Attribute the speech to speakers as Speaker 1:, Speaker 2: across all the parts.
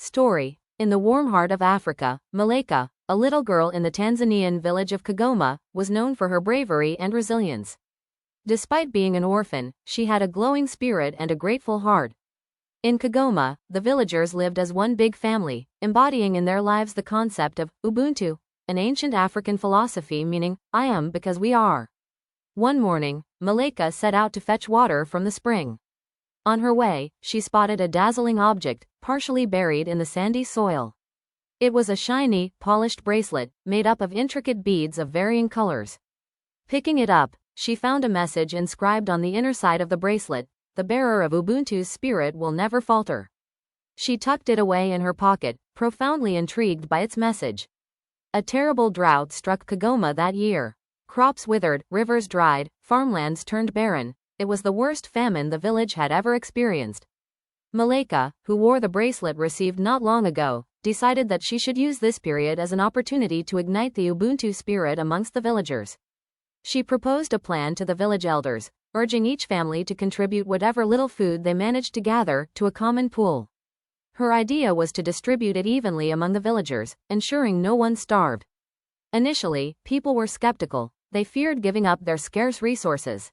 Speaker 1: Story. In the warm heart of Africa, Malaika, a little girl in the Tanzanian village of Kigoma, was known for her bravery and resilience. Despite being an orphan, she had a glowing spirit and a grateful heart. In Kigoma, the villagers lived as one big family, embodying in their lives the concept of Ubuntu, an ancient African philosophy meaning, I am because we are. One morning, Malaika set out to fetch water from the spring. On her way, she spotted a dazzling object, partially buried in the sandy soil. It was a shiny, polished bracelet, made up of intricate beads of varying colors. Picking it up, she found a message inscribed on the inner side of the bracelet: the bearer of Ubuntu's spirit will never falter. She tucked it away in her pocket, profoundly intrigued by its message. A terrible drought struck Kigoma that year. Crops withered, rivers dried, farmlands turned barren. It was the worst famine the village had ever experienced. Malaika, who wore the bracelet received not long ago, decided that she should use this period as an opportunity to ignite the Ubuntu spirit amongst the villagers. She proposed a plan to the village elders, urging each family to contribute whatever little food they managed to gather to a common pool. Her idea was to distribute it evenly among the villagers, ensuring no one starved. Initially, people were skeptical. They feared giving up their scarce resources.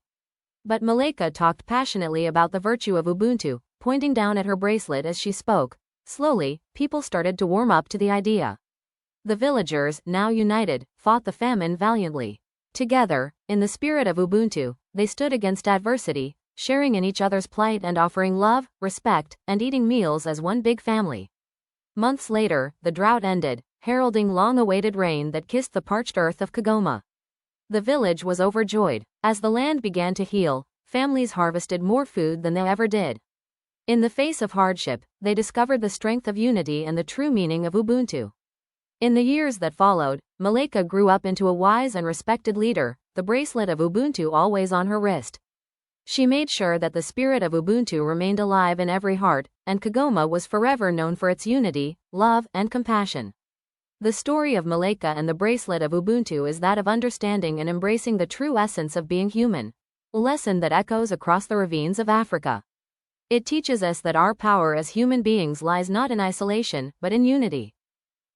Speaker 1: But Malaika talked passionately about the virtue of Ubuntu, pointing down at her bracelet as she spoke. Slowly, people started to warm up to the idea. The villagers, now united, fought the famine valiantly. Together, in the spirit of Ubuntu, they stood against adversity, sharing in each other's plight and offering love, respect, and eating meals as one big family. Months later, the drought ended, heralding long-awaited rain that kissed the parched earth of Kigoma. The village was overjoyed. As the land began to heal, families harvested more food than they ever did. In the face of hardship, they discovered the strength of unity and the true meaning of Ubuntu. In the years that followed, Malaika grew up into a wise and respected leader, the bracelet of Ubuntu always on her wrist. She made sure that the spirit of Ubuntu remained alive in every heart, and Kigoma was forever known for its unity, love, and compassion. The story of Malaika and the bracelet of Ubuntu is that of understanding and embracing the true essence of being human, a lesson that echoes across the ravines of Africa. It teaches us that our power as human beings lies not in isolation, but in unity.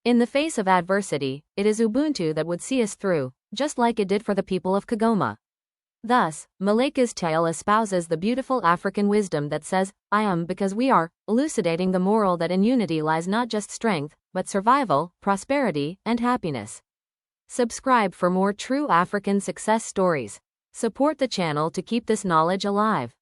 Speaker 1: In the face of adversity, it is Ubuntu that would see us through, just like it did for the people of Kigoma. Thus, Malaika's tale espouses the beautiful African wisdom that says, I am because we are, elucidating the moral that in unity lies not just strength, but survival, prosperity, and happiness. Subscribe for more true African success stories. Support the channel to keep this knowledge alive.